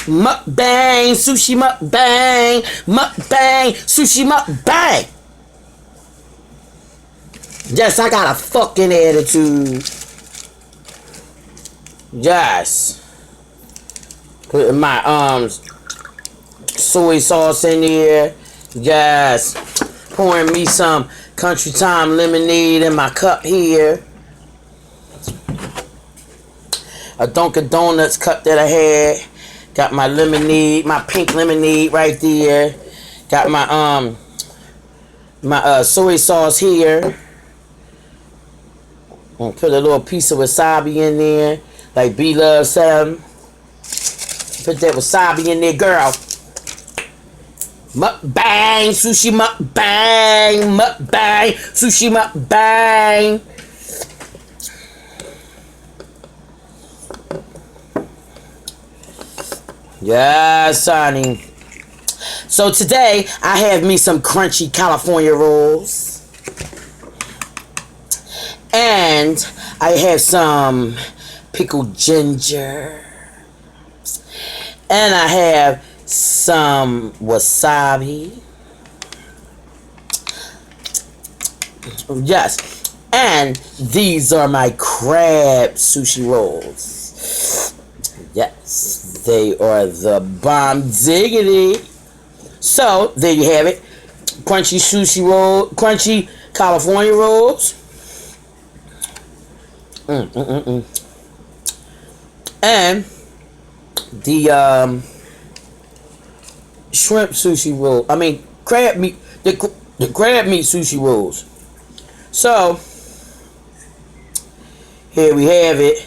Mukbang, sushi mukbang, mukbang, sushi mukbang. Yes, I got a fucking attitude. Yes. Putting my soy sauce in here. Yes. Pouring me some Country Time lemonade in my cup here. A Dunkin' Donuts cup that I had. Got my lemonade, my pink lemonade right there. Got my soy sauce here. I'm gonna put a little piece of wasabi in there, like B Love said. Put that wasabi in there, girl. Mukbang, sushi mukbang, mukbang, sushi mukbang. Yes, honey. So today I have me some crunchy California rolls. And I have some pickled ginger. And I have some wasabi. Yes. And these are my crab sushi rolls. Yes. They are the bomb diggity. So, there you have it. Crunchy sushi roll. Crunchy California rolls. And the shrimp sushi roll. I mean, crab meat. The crab meat sushi rolls. So, here we have it.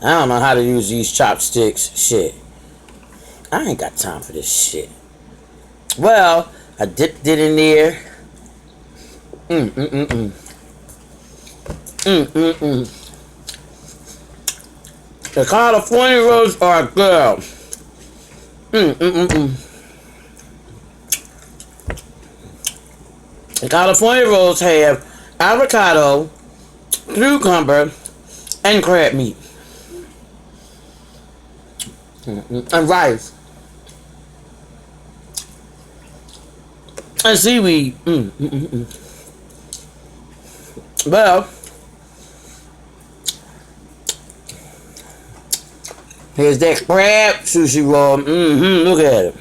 I don't know how to use these chopsticks. Shit. I ain't got time for this shit. Well, I dipped it in there. The California rolls are good. The California rolls have avocado, cucumber, and crab meat. And rice. And seaweed. Well, here's that crab sushi roll. Look at it.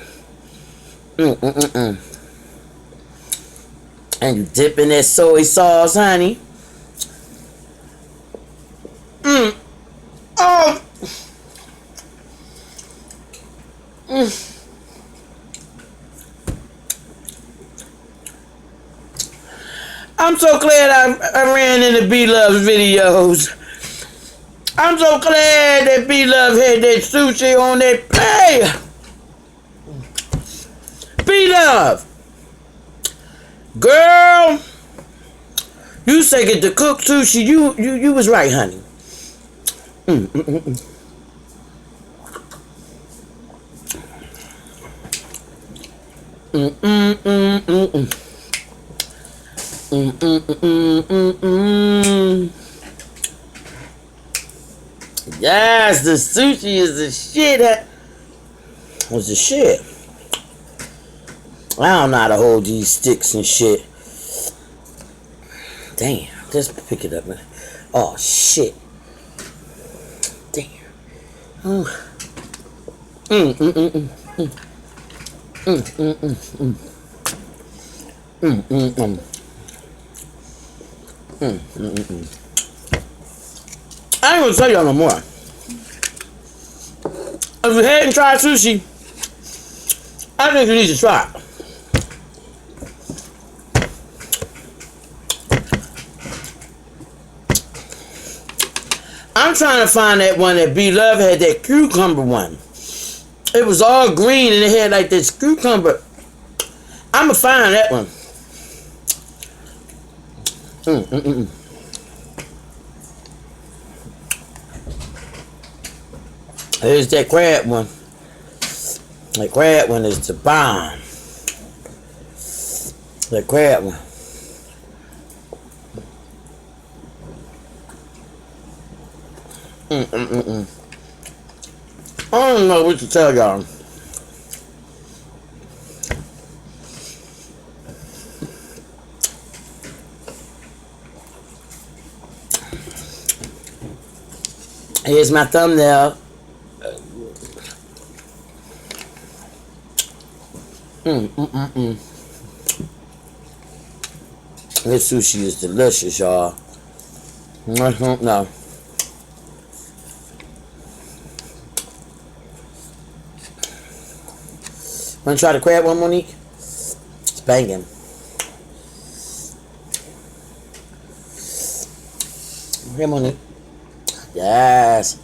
And you dip in that soy sauce, honey. Oh. I'm so glad I ran into B Love's videos. I'm so glad that B Love had that sushi on that plate. B Love, girl, you say get the cooked sushi. You was right, honey. Yes, the sushi is the shit. What's the shit? I don't know how to hold these sticks and shit. Damn, just pick it up, man. Oh shit. Damn. Oh. I ain't gonna tell y'all no more. If you hadn't tried sushi, I think you need to try it. I'm trying to find that one that B Love had, that cucumber one. It was all green and it had like this cucumber. I'ma find that one. Here's that crab one. That crab one is the bomb. That crab one. I don't know what to tell y'all. Here's my thumbnail. This sushi is delicious, y'all. No. Wanna try the crab one, Monique? It's banging. Here, Monique. Yes.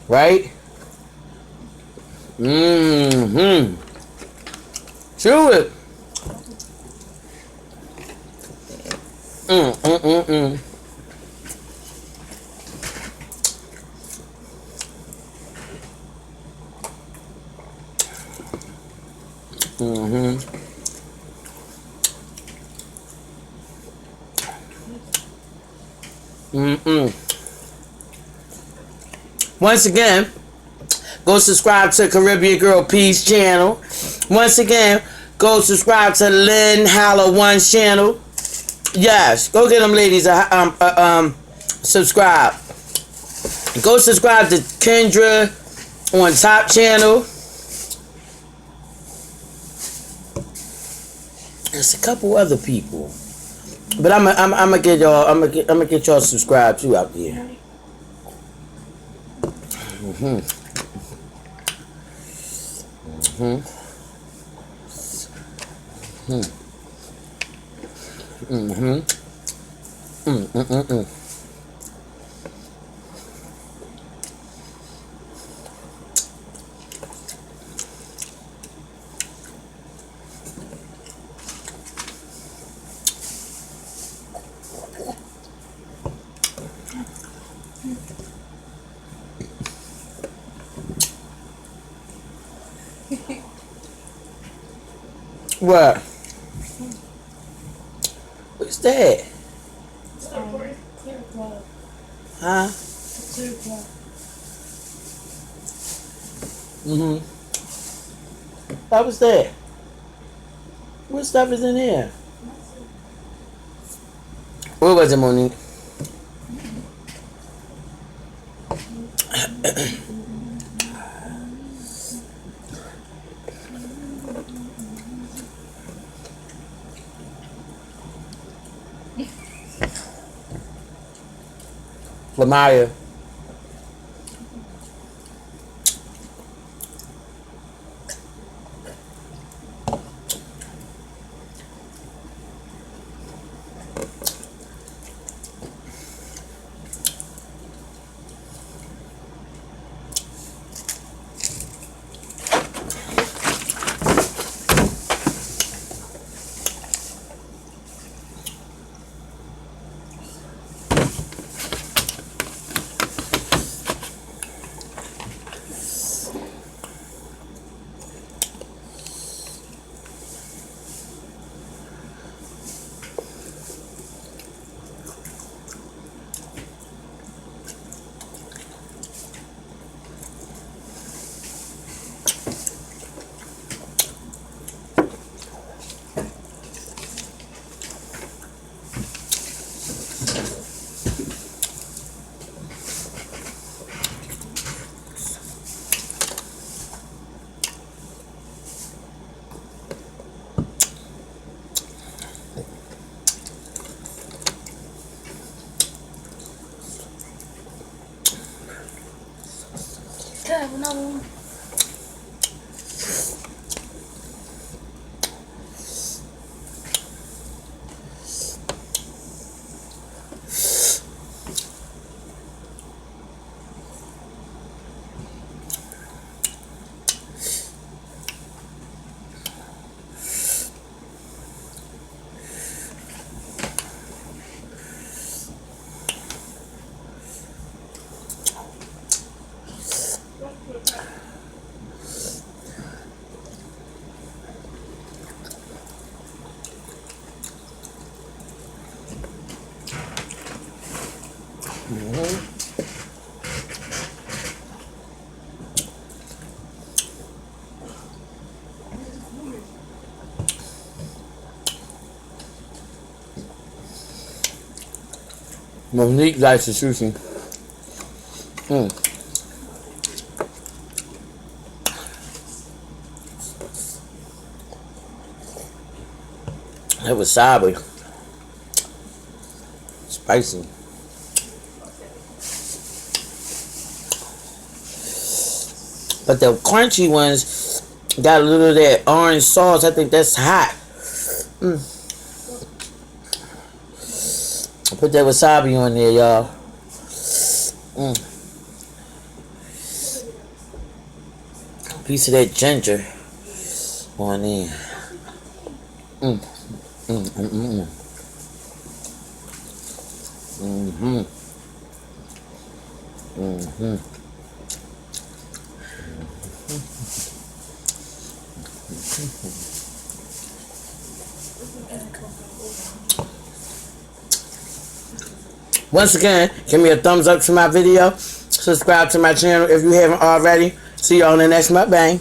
Right? Mm-hmm. Chew it. Mm-mm-mm-mm. Mm-hmm. Mm-mm. Once again, go subscribe to Caribbean Girl Peace channel. Once again, go subscribe to Lynn Hallow One's channel. Yes, go get them ladies subscribe. Go subscribe to Kendra on Top channel. There's a couple other people, but I'm gonna get y'all. I'm gonna get y'all subscribed too out there. Mhm. Mhm. Mhm. Mhm. What? What's that? Huh? Mhm. What was that? What stuff is in there? What was it, Monique? Lamaya. No. Monique likes the sushi. That wasabi. Spicy. But the crunchy ones got a little of that orange sauce. I think that's hot. Put that wasabi on there, y'all. Piece of that ginger on in. Once again, give me a thumbs up to my video. Subscribe to my channel if you haven't already. See you on the next mukbang.